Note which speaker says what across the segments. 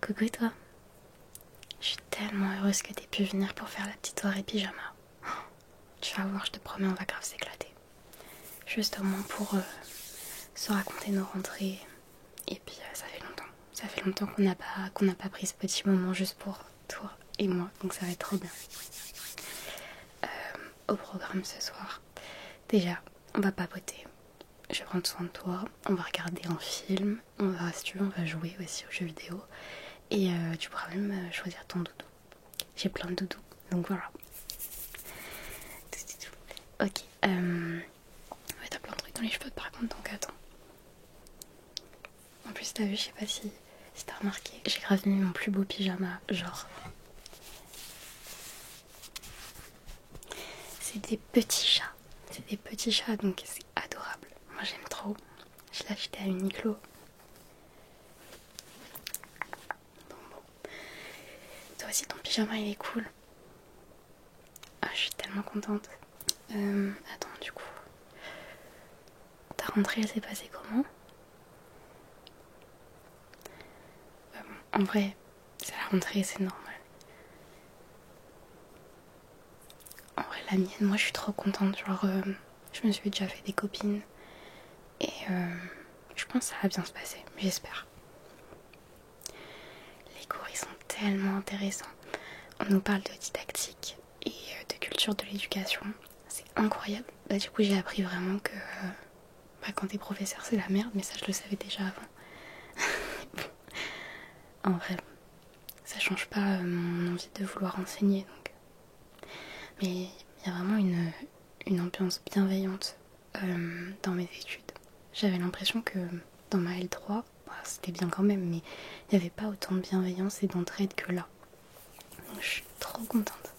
Speaker 1: Coucou toi. Je suis tellement heureuse que t'aies pu venir pour faire la petite soirée pyjama. Tu vas voir, je te promets, on va grave s'éclater. Juste au moins pour se raconter nos rentrées. Et puis ça fait longtemps. Ça fait longtemps qu'on n'a pas pris ce petit moment juste pour toi et moi. Donc ça va être trop bien. Au programme ce soir. Déjà, on va papoter. Je vais prendre soin de toi. On va regarder un film. Si tu veux, on va jouer aussi aux jeux vidéo. Et tu pourras même choisir ton doudou. J'ai plein de doudous. Donc voilà. Ok. Ouais, t'as plein de trucs dans les cheveux par contre, donc attends. En plus, t'as vu, je sais pas si t'as remarqué, j'ai grave mis mon plus beau pyjama, genre. C'est des petits chats. C'est des petits chats, donc c'est adorable. Moi, j'aime trop. Je l'ai acheté à Uniqlo. Bon. Toi aussi, ton pyjama, il est cool. Ah, je suis tellement contente. Attends, du coup. Ta rentrée, elle s'est passée comment? En vrai, c'est la rentrée, c'est normal. En vrai, la mienne, moi, je suis trop contente. Genre, je me suis déjà fait des copines. Et je pense que ça va bien se passer, j'espère. Les cours, ils sont tellement intéressants. On nous parle de didactique et de culture de l'éducation. C'est incroyable. Bah, du coup, j'ai appris vraiment que quand t'es professeur, c'est la merde, mais ça, je le savais déjà avant. En vrai, ça change pas mon envie de vouloir enseigner. Donc. Mais il y a vraiment une ambiance bienveillante dans mes études. J'avais l'impression que dans ma L3, c'était bien quand même, mais il n'y avait pas autant de bienveillance et d'entraide que là. Donc je suis trop contente.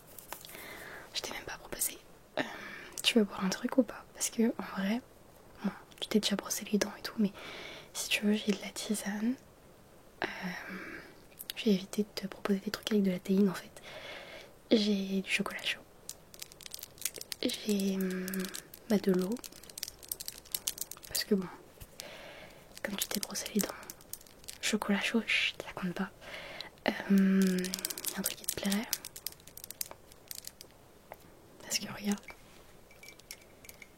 Speaker 1: Je t'ai même pas proposé. Tu veux boire un truc ou pas? Parce que en vrai, bon, tu t'es déjà brossé les dents et tout, mais si tu veux, j'ai de la tisane. J'ai évité de te proposer des trucs avec de la théine en fait. J'ai du chocolat chaud. J'ai de l'eau. Parce que bon, comme tu t'es brossé les dents, chocolat chaud, ça compte pas. Un truc qui te plairait? Parce que regarde,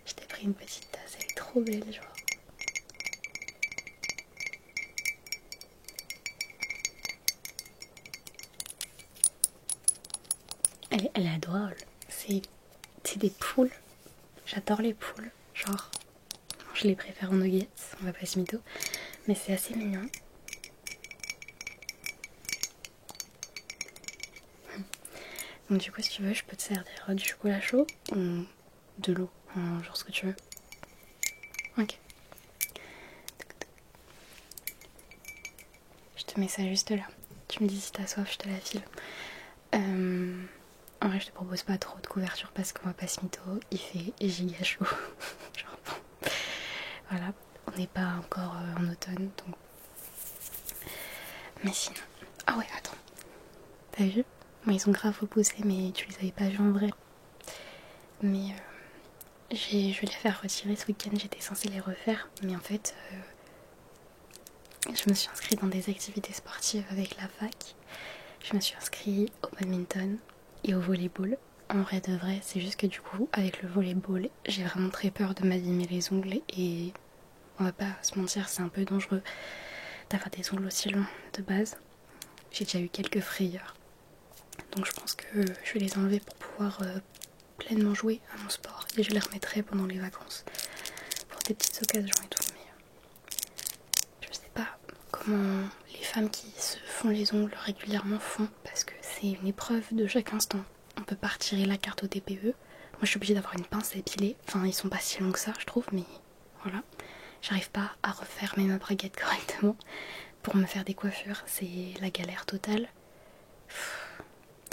Speaker 1: je t'ai pris une petite tasse, elle est trop belle, genre. Elle est adorable. C'est des poules. J'adore les poules. Genre, je les préfère en nuggets, on va pas se mytho. Mais c'est assez mignon. Donc du coup, si tu veux, je peux te servir du chocolat chaud ou de l'eau, genre ce que tu veux. Ok. Je te mets ça juste là. Tu me dis si t'as soif, je te la file. En vrai, je te propose pas trop de couverture parce qu'on va pas se mytho. Il fait giga chaud. Genre, bon. Voilà, on n'est pas encore en automne, donc. Mais sinon. Ah ouais, attends. T'as vu? Bon, ils sont grave repoussés, mais tu les avais pas vus en vrai. Mais je vais les faire retirer ce week-end. J'étais censée les refaire, mais en fait, je me suis inscrite dans des activités sportives avec la fac. Je me suis inscrite au badminton et au volleyball. En vrai de vrai, c'est juste que du coup, avec le volleyball, j'ai vraiment très peur de m'abîmer les ongles et on va pas se mentir, c'est un peu dangereux d'avoir des ongles aussi longs de base. J'ai déjà eu quelques frayeurs. Donc je pense que je vais les enlever pour pouvoir pleinement jouer à mon sport et je les remettrai pendant les vacances pour des petites occasions et tout. Mais je sais pas comment les femmes qui se font les ongles régulièrement font parce que c'est une épreuve de chaque instant. On peut pas retirer la carte au TPE. Moi je suis obligée d'avoir une pince à épiler. Enfin ils sont pas si longs que ça je trouve, mais voilà. J'arrive pas à refaire mes braguettes correctement pour me faire des coiffures. C'est la galère totale.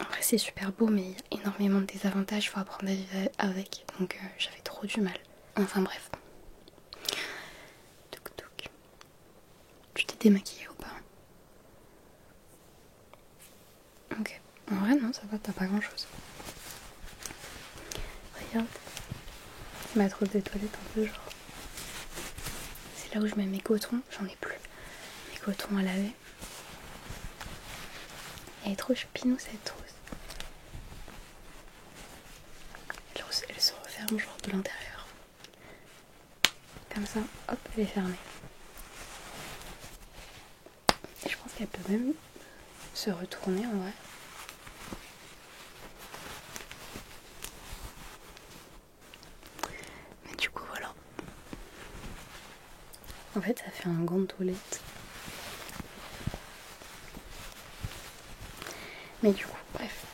Speaker 1: En vrai c'est super beau mais il y a énormément de désavantages. Faut apprendre à vivre avec. Donc j'avais trop du mal. Enfin bref. Touk touk. Tu t'es démaquillée ou pas? Ok. En vrai non ça va, t'as pas grand chose. Regarde. Ma trousse de toilette un peu genre. C'est là où je mets mes cotons. J'en ai plus. Mes cotons à laver. Elle est trop choupinous cette trousse. Elle se referme genre de l'intérieur. Comme ça, hop, elle est fermée. Et je pense qu'elle peut même se retourner en vrai. Mais du coup voilà. En fait ça fait un gant de toilette. Mais du coup bref.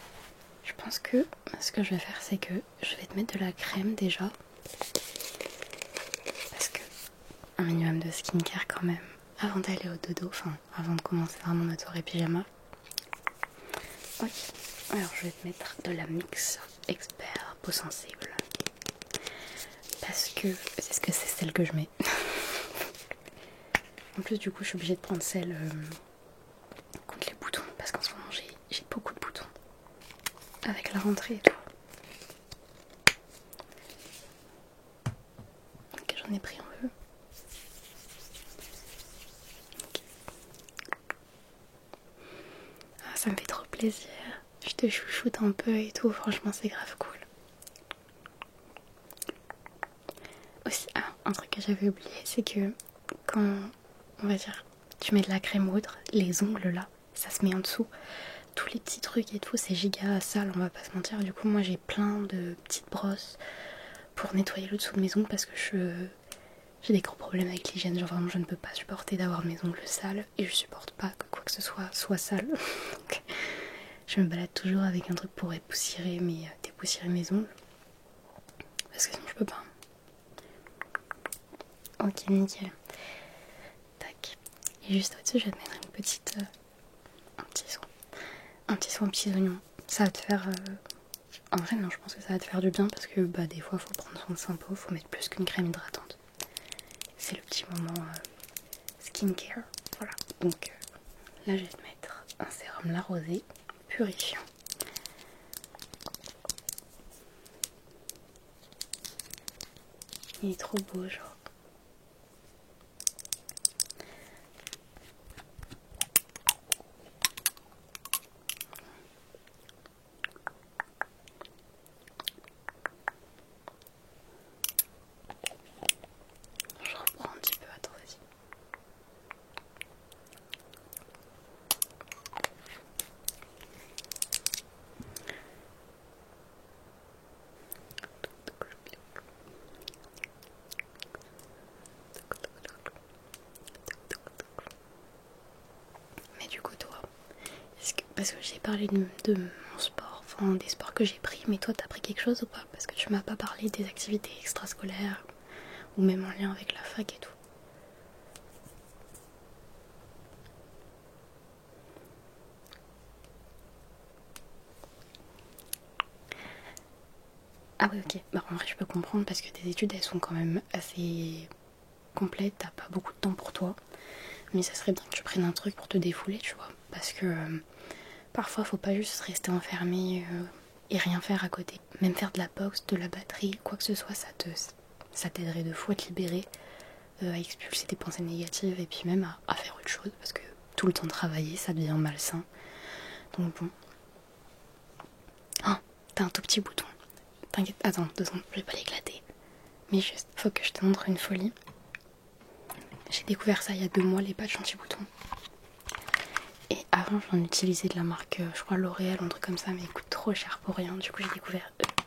Speaker 1: Je pense que ce que je vais faire c'est que je vais te mettre de la crème déjà. Parce que un minimum de skincare quand même. Avant d'aller au dodo, enfin avant de commencer vraiment notre soirée pyjama. Ok, alors je vais te mettre de la Mix Expert peau sensible. Parce que c'est celle que je mets. En plus du coup je suis obligée de prendre celle contre les boutons. Parce qu'en ce moment j'ai beaucoup de boutons. Avec la rentrée et tout. Donc j'en ai pris un peu. Okay. Ah, ça me fait trop plaisir. Je te chouchoute un peu et tout. Franchement c'est grave cool. Aussi, un truc que j'avais oublié, c'est que quand, on va dire, tu mets de la crème ou autre, les ongles là, ça se met en dessous. Tous les petits trucs et tout, c'est giga sale, on va pas se mentir. Du coup, moi j'ai plein de petites brosses pour nettoyer le dessous de mes ongles parce que j'ai des gros problèmes avec l'hygiène. Genre vraiment, je ne peux pas supporter d'avoir mes ongles sales et je supporte pas que quoi que ce soit sale. Donc, je me balade toujours avec un truc pour dépoussiérer mes ongles parce que sinon je peux pas. Ok, nickel. Tac. Et juste au-dessus, je vais te mettre une petite. Un petit soin petits oignons. Ça va te faire. En vrai, non, je pense que ça va te faire du bien parce que des fois, faut prendre soin de sa peau, faut mettre plus qu'une crème hydratante. C'est le petit moment skincare. Voilà. Donc là, je vais te mettre un sérum La Rosée purifiant. Il est trop beau, genre. Je reprends un petit peu, attends, vas-y. Mais du coup, toi, parce que j'ai parlé de mon sport, enfin des sports que j'ai pris, mais toi, t'as pris quelque chose ou pas? Parce que tu m'as pas parlé des activités extrascolaires ou même en lien avec la fac et tout. Ah oui, ok. En vrai, je peux comprendre parce que tes études, elles sont quand même assez complètes. T'as pas beaucoup de temps pour toi. Mais ça serait bien que tu prennes un truc pour te défouler, tu vois. Parce que parfois, faut pas juste rester enfermé et rien faire à côté. Même faire de la boxe, de la batterie, quoi que ce soit, ça t'aiderait de fou à te libérer, à expulser tes pensées négatives et puis même à faire autre chose. Parce que tout le temps travailler, ça devient malsain. Donc bon. Ah, t'as un tout petit bouton. T'inquiète, attends, 2 secondes, je vais pas l'éclater. Mais juste, faut que je te montre une folie. J'ai découvert ça il y a 2 mois, les patchs anti-boutons. Et avant, j'en utilisais de la marque, je crois L'Oréal, un truc comme ça, mais ils coûtent trop cher pour rien. Du coup, j'ai découvert eux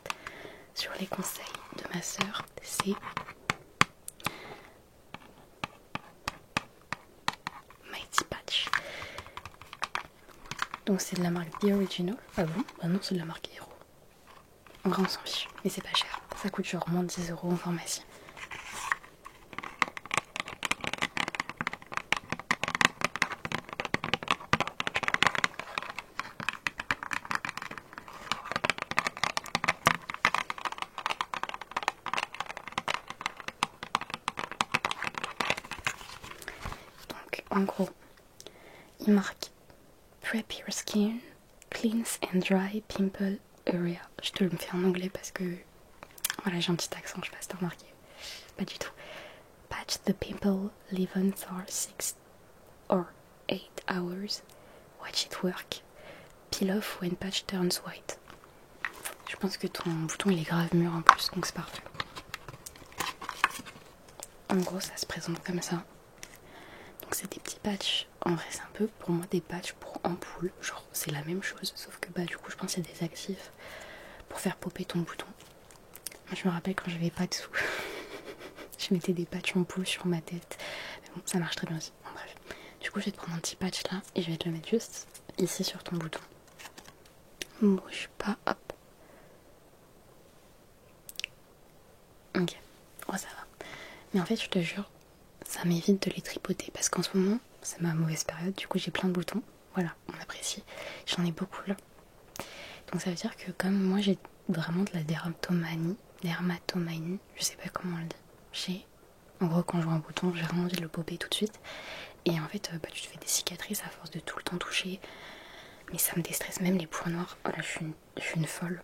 Speaker 1: sur les conseils de ma soeur. C'est Mighty Patch. Donc, c'est de la marque The Original. Ah bon? Bah non, c'est de la marque Hero. En vrai, on s'en fiche, mais c'est pas cher. Ça coûte genre moins de 10 € en pharmacie. Donc, en gros, il marque Prep your skin, cleanse and dry pimple area. Je te le fais en anglais parce que voilà, j'ai un petit accent, je sais pas si t'as remarqué. Pas du tout. Patch the pimple, leave on for 6 or 8 hours. Watch it work. peel off when patch turns white. Je pense que ton bouton il est grave mûr en plus, donc c'est parfait. En gros, ça se présente comme ça. Donc c'est des petits patchs. En vrai, c'est un peu pour moi des patchs pour ampoule. Genre, c'est la même chose, sauf que bah du coup, je pense qu'il y a des actifs pour faire popper ton bouton. Moi, je me rappelle quand j'avais pas de sous, je mettais des patchs ampoule sur ma tête. Mais bon, ça marche très bien aussi. Bon, bref. Du coup, je vais te prendre un petit patch là et je vais te le mettre juste ici sur ton bouton. Bouge pas, hop. Ok, oh ça va. Mais en fait, je te jure, ça m'évite de les tripoter parce qu'en ce moment, c'est ma mauvaise période. Du coup, j'ai plein de boutons. Voilà, on apprécie. J'en ai beaucoup là. Donc ça veut dire que comme moi, j'ai vraiment de la dermatomanie, je sais pas comment on le dit. En gros, quand je vois un bouton, j'ai vraiment envie de le popper tout de suite. Et en fait, bah, tu te fais des cicatrices à force de tout le temps toucher. Mais ça me déstresse, même les points noirs. Oh là, je suis une folle.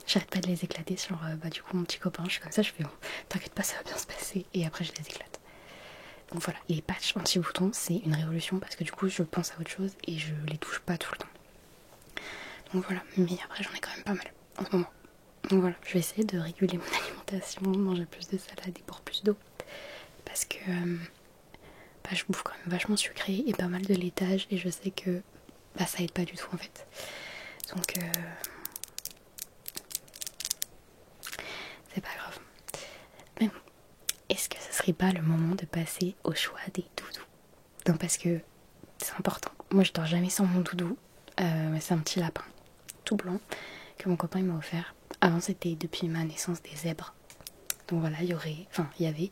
Speaker 1: J'arrête pas de les éclater sur bah, du coup mon petit copain. Je suis comme ça, je fais bon, t'inquiète pas, ça va bien se passer. Et après, je les éclate. Donc voilà, les patchs anti-boutons, c'est une révolution parce que du coup, je pense à autre chose et je les touche pas tout le temps. Donc voilà, mais après, j'en ai quand même pas mal en ce moment. Donc voilà, je vais essayer de réguler mon alimentation, manger plus de salade et boire plus d'eau. Parce que bah, je bouffe quand même vachement sucré et pas mal de laitage. Et je sais que bah, ça aide pas du tout en fait. Donc c'est pas grave. Mais bon, est-ce que ce serait pas le moment de passer au choix des doudous? Non, parce que c'est important. Moi, je dors jamais sans mon doudou. C'est un petit lapin tout blanc que mon copain m'a offert. Avant, c'était depuis ma naissance des zèbres. Donc voilà, il y avait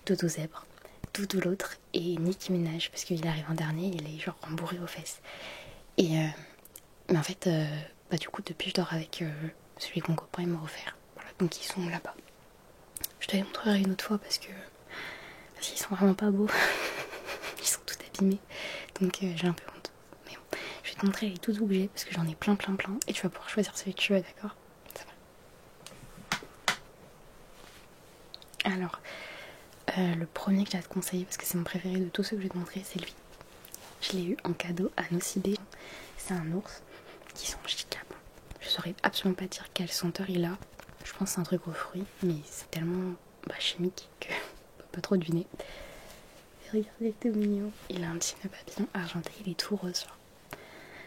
Speaker 1: Doudou zèbre, Doudou l'autre et Nicki Minaj parce qu'il arrive en dernier, il est genre rembourré aux fesses. Et mais en fait, bah du coup, depuis, je dors avec celui que mon copain m'a offert. Voilà, donc ils sont là-bas. Je te les montrerai une autre fois parce qu'ils sont vraiment pas beaux. Ils sont tout abîmés. Donc j'ai un peu honte. Mais bon, je vais te montrer les doudous que j'ai parce que j'en ai plein. Et tu vas pouvoir choisir celui que tu veux, d'accord? Ça va. Alors, le premier que j'ai à te conseiller, parce que c'est mon préféré de tous ceux que je vais te montrer, c'est lui. Je l'ai eu en cadeau à Nocibé. C'est un ours qui sent chica. Je saurais absolument pas dire quelle senteur il a. Je pense que c'est un truc aux fruits, mais c'est tellement chimique que on peut pas trop deviner. Et regardez, c'est mignon. Il a un petit nœud papillon argenté, il est tout rose.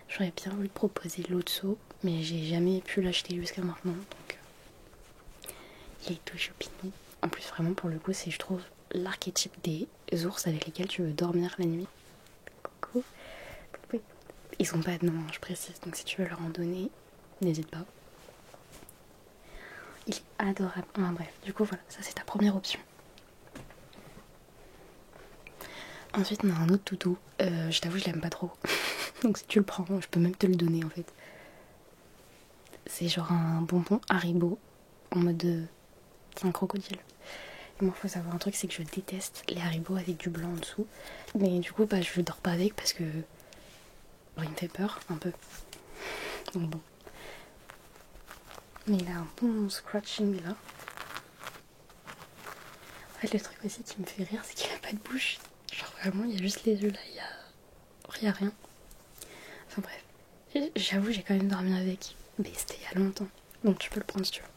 Speaker 1: J'aurais bien voulu te proposer l'Otso, mais j'ai jamais pu l'acheter jusqu'à maintenant. Donc il est tout choupinou. En plus, vraiment, pour le coup, c'est, je trouve, l'archétype des ours avec lesquels tu veux dormir la nuit. Coucou. Ils sont pas de nom, je précise, donc si tu veux leur en donner, n'hésite pas. Il est adorable. Enfin, bref, du coup, voilà, ça c'est ta première option. Ensuite, on a un autre doudou. Je t'avoue, je l'aime pas trop. Donc si tu le prends, je peux même te le donner en fait. C'est genre un bonbon Haribo en mode. C'est un crocodile. Et moi, faut savoir un truc, c'est que je déteste les Haribo avec du blanc en dessous. Mais du coup, je dors pas avec parce que. Bon, il me fait peur un peu. Donc bon. Mais il a un bon scratching là. En fait, le truc aussi qui me fait rire, c'est qu'il a pas de bouche. Genre vraiment, il y a juste les yeux là, il y a rien. Enfin bref. J'avoue, j'ai quand même dormi avec. Mais c'était il y a longtemps. Donc tu peux le prendre si tu veux.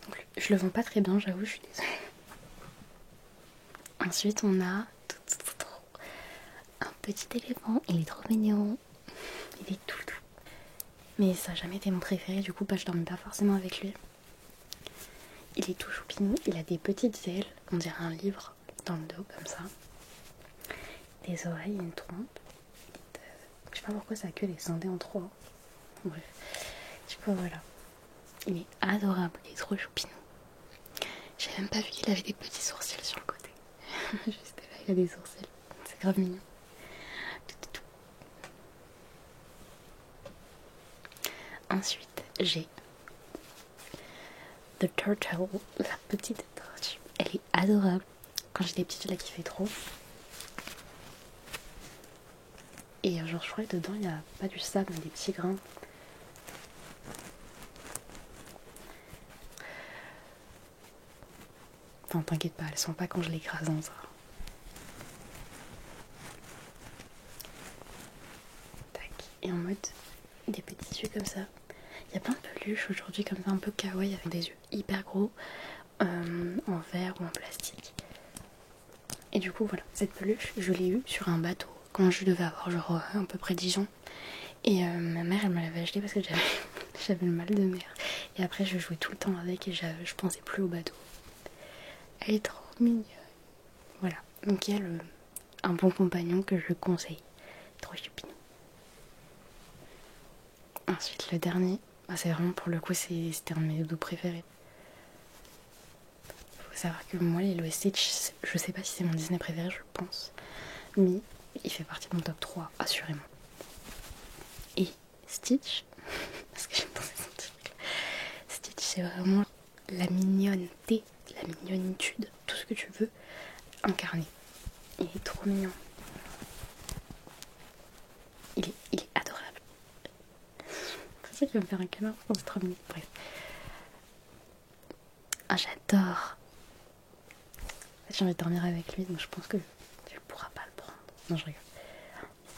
Speaker 1: Donc, je le vends pas très bien, j'avoue, je suis désolée. Ensuite, on a un petit éléphant. Il est trop mignon. Il est tout doux. Mais ça n'a jamais été mon préféré, du coup, je dormais pas forcément avec lui. Il est tout choupinou, il a des petites ailes, on dirait un livre dans le dos, comme ça. Des oreilles, une trompe. Je sais pas pourquoi sa queue est scindée en trois. Bref, du coup, voilà. Il est adorable, il est trop choupinou. J'ai même pas vu qu'il avait des petits sourcils sur le côté. Juste là, il a des sourcils. C'est grave mignon. Ensuite, j'ai The Turtle, la petite tortue. Elle est adorable. Quand j'étais petite, je la kiffais trop. Et genre, je crois que dedans, il n'y a pas du sable, mais des petits grains. Enfin, t'inquiète pas, elles sont pas quand je l'écrase, hein, ça. et en mode des petits yeux comme ça. Il y a plein de peluches aujourd'hui comme ça un peu kawaii avec des yeux hyper gros en verre ou en plastique. Et du coup voilà, cette peluche je l'ai eue sur un bateau quand je devais avoir genre à peu près 10 ans. Et ma mère elle me l'avait acheté parce que j'avais le mal de mer. Et après je jouais tout le temps avec et je pensais plus au bateau. Elle est trop mignonne. Voilà, donc il y a un bon compagnon que je conseille. Trop choupinou. Ensuite le dernier, c'est vraiment pour le coup c'était un de mes doudous préférés. Faut savoir que moi Lilo et Stitch, je sais pas si c'est mon Disney préféré, je pense. Mais il fait partie de mon top 3, assurément. Et Stitch, parce que j'aime penser son truc. Stitch c'est vraiment la mignonneté, la mignonitude, tout ce que tu veux incarner. Il est trop mignon. Il est adorable. C'est ça qui va me faire un câlin, c'est trop mignon. Bref. Ah, j'adore. J'ai envie de dormir avec lui, donc je pense que tu pourras pas le prendre. Non, je rigole.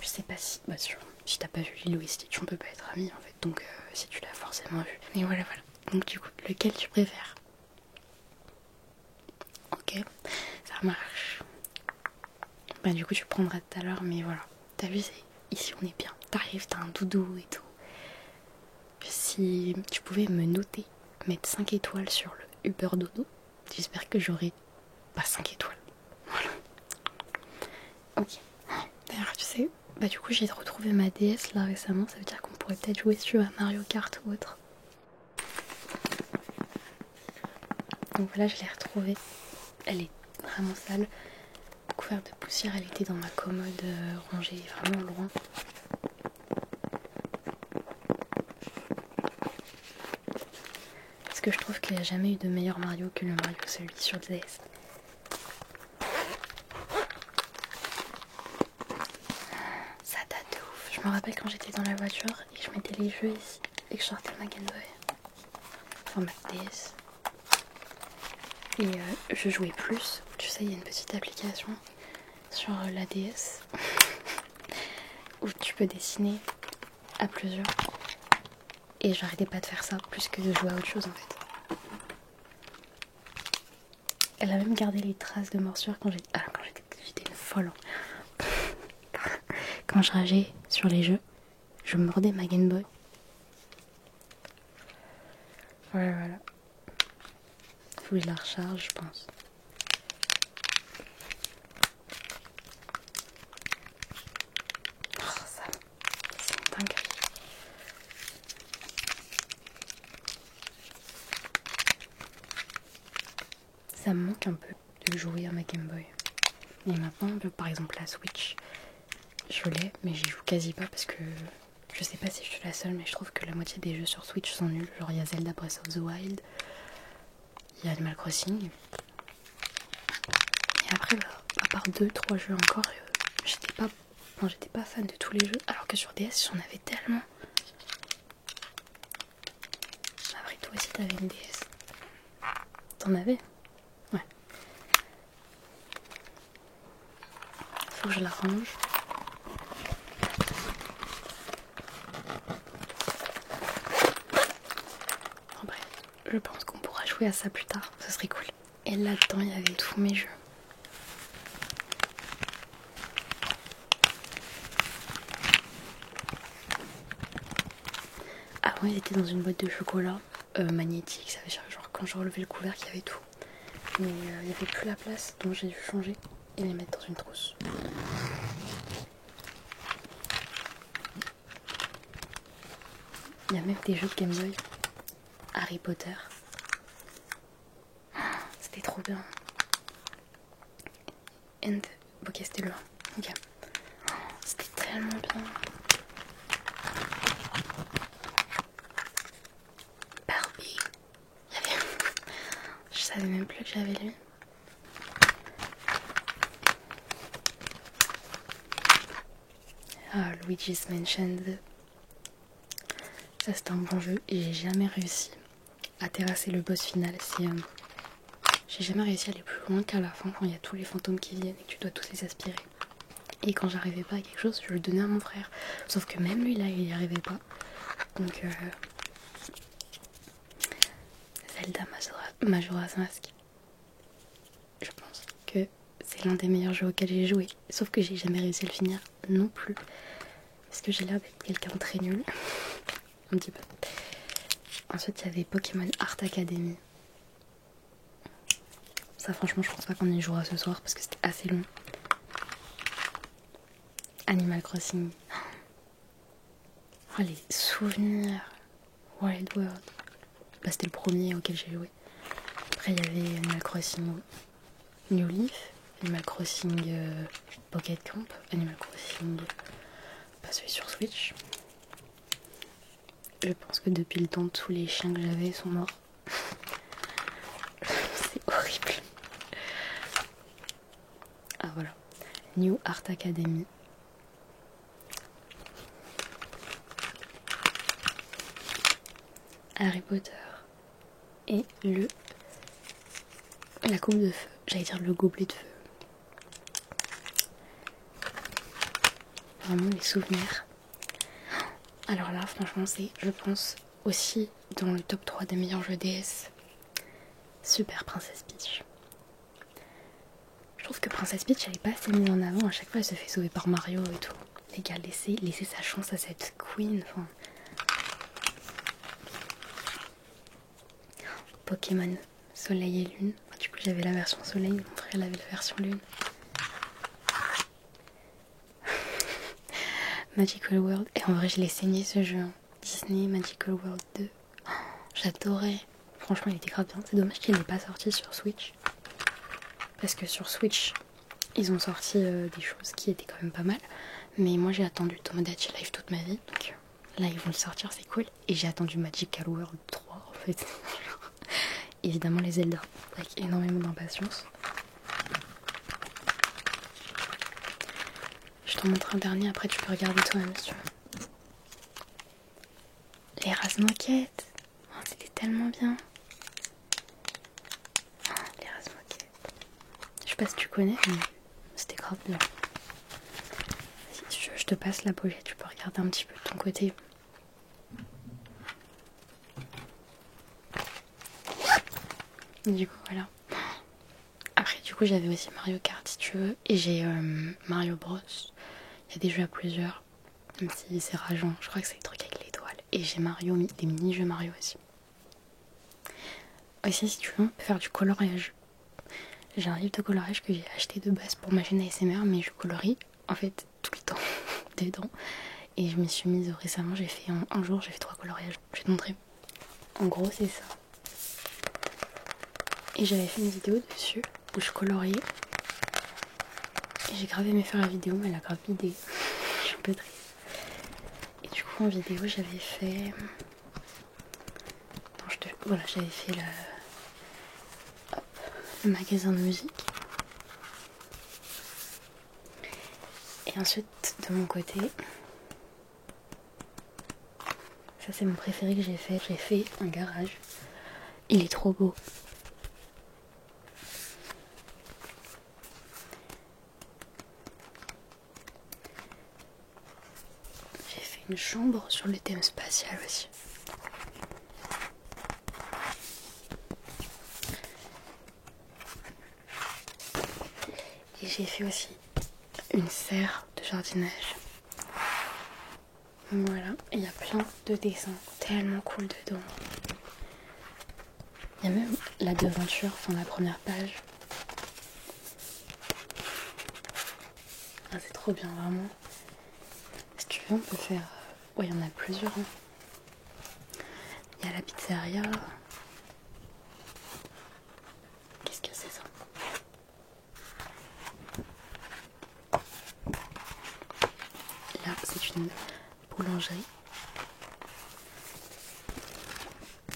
Speaker 1: Je sais pas si... Bah sûr, si t'as pas vu Lilo et Stitch, on peut pas être amis en fait. Donc si tu l'as forcément vu. Mais voilà. Donc du coup, lequel tu préfères? Ok, ça marche. Bah du coup tu prendras tout à l'heure, mais voilà. T'as vu, ici on est bien. T'arrives, t'as un doudou et tout. Si tu pouvais me noter, mettre 5 étoiles sur le Uber Dodo, j'espère que j'aurai pas 5 étoiles. Voilà. Ok. D'ailleurs, tu sais, bah du coup j'ai retrouvé ma DS là récemment, ça veut dire qu'on pourrait peut-être jouer sur un Mario Kart ou autre. Donc voilà, je l'ai retrouvée. Elle est vraiment sale, couverte de poussière, elle était dans ma commode rangée vraiment loin. Parce que je trouve qu'il n'y a jamais eu de meilleur Mario que le Mario celui sur DS. Ça date de ouf. Je me rappelle quand j'étais dans la voiture et que je mettais les jeux ici et que je sortais ma Game Boy. Enfin ma DS. Et je jouais plus. Tu sais, il y a une petite application sur la DS où tu peux dessiner à plusieurs. Et j'arrêtais pas de faire ça plus que de jouer à autre chose en fait. Elle a même gardé les traces de morsure quand j'étais une folle. Quand je rageais sur les jeux, je mordais ma Game Boy. Voilà. Faut que je la recharge, je pense. Oh, ça, c'est dingue. Ça me manque un peu de jouer à ma Game Boy. Et maintenant, par exemple la Switch, je l'ai, mais j'y joue quasi pas parce que je sais pas si je suis la seule, mais je trouve que la moitié des jeux sur Switch sont nuls. Genre il y a Zelda Breath of the Wild, il y a Animal Crossing. Et après, à part 2-3 jeux encore, j'étais pas fan de tous les jeux. Alors que sur DS, j'en avais tellement. Après, toi aussi, t'avais une DS. T'en avais? Ouais. Faut que je la range. En bref, je pense qu'on pourra jouer à ça plus tard. Ce serait cool. Et là-dedans, il y avait tous mes jeux. Avant, il était dans une boîte de chocolat magnétique. Ça veut dire genre quand je relevais le couvercle, il y avait tout. Mais il n'y avait plus la place, donc j'ai dû changer et les mettre dans une trousse. Il y a même des jeux de Game Boy. Harry Potter. C'était trop bien. Ok, c'était loin. Ok. C'était tellement bien. Barbie. Je savais même plus que j'avais lu. Ah, Luigi's Mansion 2. Ça c'est un bon jeu et j'ai jamais réussi à terrasser le boss final. J'ai jamais réussi à aller plus loin qu'à la fin quand il y a tous les fantômes qui viennent et que tu dois tous les aspirer. Et quand j'arrivais pas à quelque chose, je le donnais à mon frère. Sauf que même lui là, il y arrivait pas. Donc Zelda Majora's Mask, je pense que c'est l'un des meilleurs jeux auxquels j'ai joué. Sauf que j'ai jamais réussi à le finir non plus. Parce que j'ai l'air d'être quelqu'un de très nul. Un petit peu. Ensuite, il y avait Pokémon Art Academy. Ça, franchement, je pense pas qu'on y jouera ce soir parce que c'était assez long. Animal Crossing. Oh, les souvenirs. Wild World. Bah, c'était le premier auquel j'ai joué. Après, il y avait Animal Crossing New Leaf, Animal Crossing Pocket Camp, Animal Crossing. Pas celui sur Switch. Je pense que depuis le temps, tous les chiens que j'avais sont morts. C'est horrible. Ah voilà. New Art Academy. Harry Potter. Et la coupe de feu. J'allais dire le gobelet de feu. Vraiment les souvenirs. Alors là, franchement, c'est, je pense, aussi dans le top 3 des meilleurs jeux DS. Super Princess Peach. Je trouve que Princess Peach, elle est pas assez mise en avant. À chaque fois, elle se fait sauver par Mario et tout. Les gars, laissez sa chance à cette queen. Enfin... Pokémon Soleil et Lune. Du coup, j'avais la version Soleil, mon frère avait la version Lune. Magical World. Et en vrai, je l'ai saigné ce jeu. Hein. Disney Magical World 2. Oh, j'adorais. Franchement, il était grave bien. C'est dommage qu'il n'est pas sorti sur Switch. Parce que sur Switch, ils ont sorti des choses qui étaient quand même pas mal. Mais moi, j'ai attendu Tomodachi Life toute ma vie. Donc là, ils vont le sortir, c'est cool. Et j'ai attendu Magical World 3, en fait. Évidemment, les Zelda. Avec énormément d'impatience. Je t'en montre un dernier, après tu peux regarder toi-même si tu veux. Les Razmoquettes. Oh, c'était tellement bien. Oh, les Razmoquettes. Je sais pas si tu connais, mais c'était grave bien. Si je te passe la pochette, tu peux regarder un petit peu de ton côté. Et du coup, voilà. Après, du coup, j'avais aussi Mario Kart si tu veux. Et j'ai Mario Bros. Il y a des jeux à plusieurs. Même si c'est rageant. Je crois que c'est le truc avec l'étoile. Et j'ai des mini-jeux Mario aussi. Aussi, si tu veux, on peut faire du coloriage. J'ai un livre de coloriage que j'ai acheté de base pour ma chaîne ASMR, mais je colorie en fait tout le temps dedans. Et je me suis mise récemment, j'ai fait un jour, j'ai fait 3 coloriages. Je vais te montrer. En gros, c'est ça. Et j'avais fait une vidéo dessus où je coloriais. Et j'ai grave aimé faire la vidéo, mais elle a grave vidé. Je suis un peu triste. Et du coup, en vidéo, j'avais fait. Voilà, j'avais fait le magasin de musique. Et ensuite, de mon côté, ça c'est mon préféré que j'ai fait. J'ai fait un garage. Il est trop beau. J'ai fait une chambre sur le thème spatial aussi. Et j'ai fait aussi une serre de jardinage. Voilà, il y a plein de dessins tellement cool dedans. Il y a même la devanture, enfin la première page. Ah, c'est trop bien, vraiment. Si tu veux, on peut faire... Ouais, il y en a plusieurs. Hein. Il y a la pizzeria. Qu'est-ce que c'est ça? Là, c'est une boulangerie.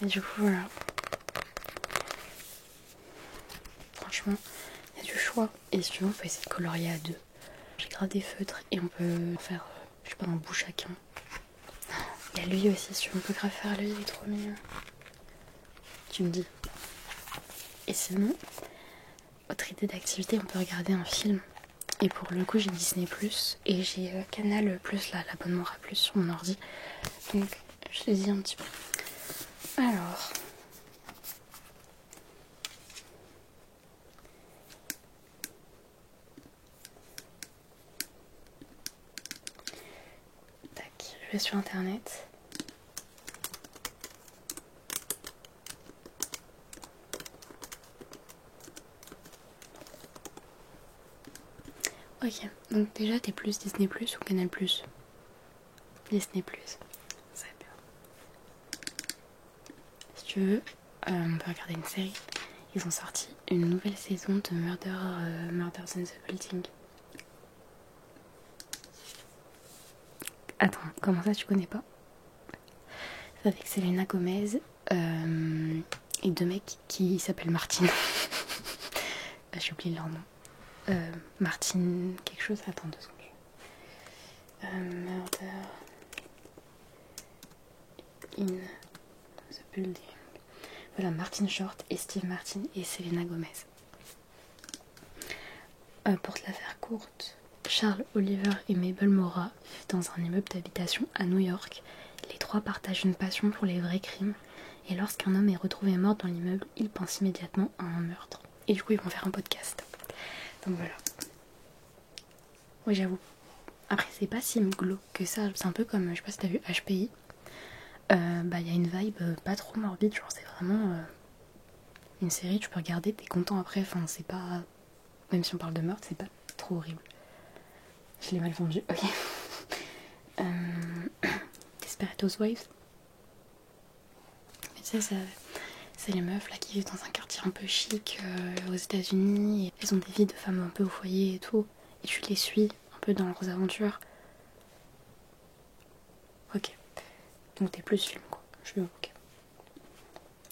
Speaker 1: Et du coup, voilà. Franchement, il y a du choix. Et si tu veux, on peut essayer de colorier à deux. J'ai grave des feutres et on peut faire, je sais pas, un bout chacun. Il y a lui aussi, si tu veux, on peut grave faire lui, il est trop mignon. Tu me dis. Et sinon, autre idée d'activité, on peut regarder un film. Et pour le coup j'ai Disney Plus et j'ai Canal Plus là, l'abonnement A Plus sur mon ordi. Donc je les dis un petit peu. Alors. Tac, je vais sur internet. Ok, donc déjà t'es plus Disney Plus ou Canal Plus? Disney Plus, c'est bien. Si tu veux, on peut regarder une série. Ils ont sorti une nouvelle saison de Murders in the Building. Attends, comment ça tu connais pas? C'est avec Selena Gomez et deux mecs qui s'appellent Martin. J'ai oublié leur nom. Martin quelque chose, attends 2 secondes. Murder in the Building. Voilà, Martin Short et Steve Martin et Selena Gomez. Pour te la faire courte, Charles, Oliver et Mabel Mora vivent dans un immeuble d'habitation à New York. Les trois partagent une passion pour les vrais crimes et lorsqu'un homme est retrouvé mort dans l'immeuble, ils pensent immédiatement à un meurtre. Et du coup, ils vont faire un podcast. Donc voilà. Oui, j'avoue. Après, c'est pas si glauque que ça. C'est un peu comme, je sais pas si t'as vu HPI. Y a une vibe pas trop morbide. Genre, c'est vraiment une série, tu peux regarder, t'es content après. Enfin, c'est pas. Même si on parle de meurtre, c'est pas trop horrible. Je l'ai mal vendu, ok. Desperate Housewives. Mais tu sais, c'est les meufs là qui vivent dans un quartier un peu chic aux États-Unis. Et elles ont des vies de femmes un peu au foyer et tout. Et tu les suis un peu dans leurs aventures. Ok. Donc t'es plus film quoi. Je suis ok.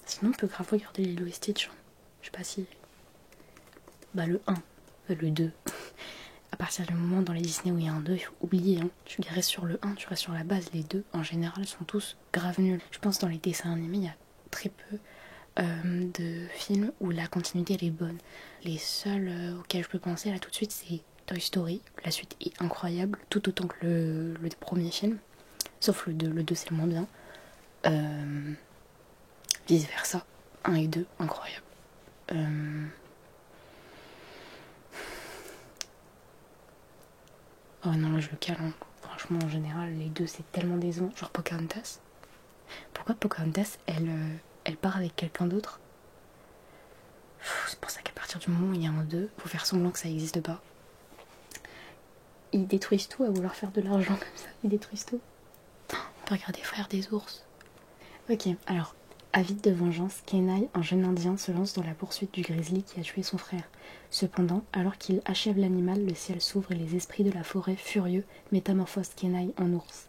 Speaker 1: Sinon on peut grave regarder Lilo et Stitch. Je sais pas si. Le 1, le 2. À partir du moment dans les Disney où il y a un 2, il faut oublier. Hein. Tu restes sur le 1, tu restes sur la base. Les 2 en général sont tous grave nuls. Je pense dans les dessins animés, il y a très peu de films où la continuité elle est bonne. Les seuls auxquels je peux penser là tout de suite, c'est Toy Story. La suite est incroyable, tout autant que le premier film. Sauf le 2. Le 2 c'est le moins bien. Vice versa. 1 et 2, incroyable. Oh non, là je le cale. Hein. Franchement, en général, les 2 c'est tellement décevant. Genre Pocahontas. Pourquoi Pocahontas elle part avec quelqu'un d'autre? C'est pour ça qu'à partir du moment où il y a un 2, faut faire semblant que ça n'existe pas. Ils détruisent tout à vouloir faire de l'argent comme ça. Ils détruisent tout. On peut regarder Frères des ours. Ok, alors, avide de vengeance, Kenai, un jeune indien, se lance dans la poursuite du grizzly qui a tué son frère. Cependant, alors qu'il achève l'animal, le ciel s'ouvre et les esprits de la forêt, furieux, métamorphosent Kenai en ours.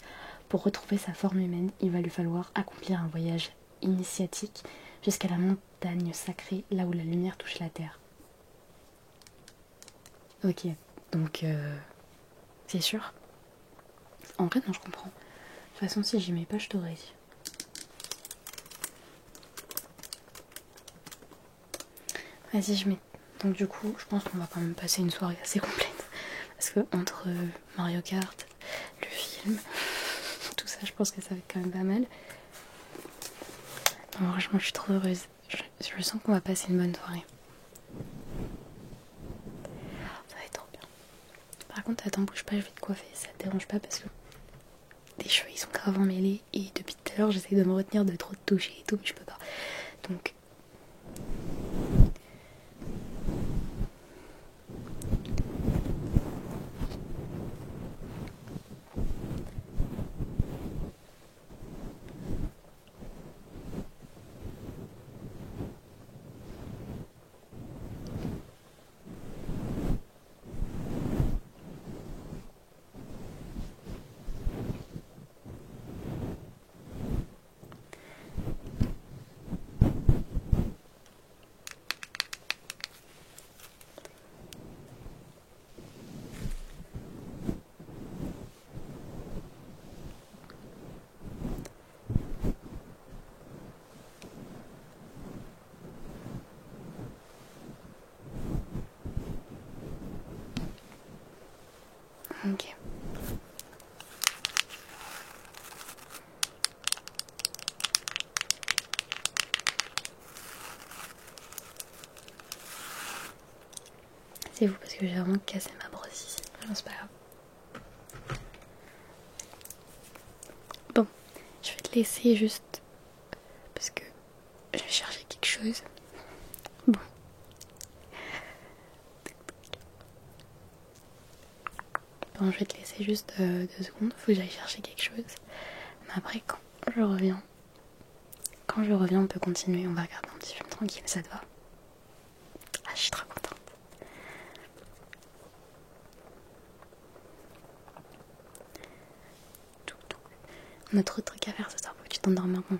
Speaker 1: Pour retrouver sa forme humaine, il va lui falloir accomplir un voyage initiatique jusqu'à la montagne sacrée, là où la lumière touche la terre. Ok, donc c'est sûr. En vrai, non, je comprends. De toute façon, si j'y mets pas, je t'aurais dit. Vas-y, je mets. Donc du coup, je pense qu'on va quand même passer une soirée assez complète. Parce que entre Mario Kart, le film, tout ça, je pense que ça va être quand même pas mal. Non, franchement, je suis trop heureuse. Je sens qu'on va passer une bonne soirée. Ça va être trop bien. Par contre, attends, bouge pas, je vais te coiffer. Ça te dérange pas parce que les cheveux ils sont grave emmêlés. Et depuis tout à l'heure, j'essaie de me retenir de trop te toucher et tout, mais je peux pas. Donc. Ok. C'est vous parce que j'ai vraiment cassé ma brosse ici. Non, c'est pas grave. Bon, je vais te laisser juste parce que je vais chercher quelque chose. Bon. Bon, je vais te laisser juste 2 secondes. Faut que j'aille chercher quelque chose. Mais après, quand je reviens, on peut continuer. On va regarder un petit film tranquille. Ça te va? Ah, je suis trop contente. Notre autre truc à faire ce soir, faut que tu t'endors maintenant.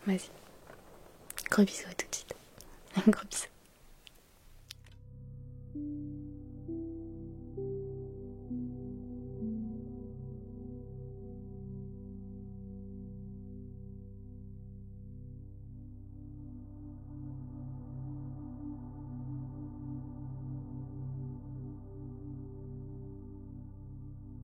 Speaker 1: Vas-y. Gros bisous à tout de suite. Gros bisous.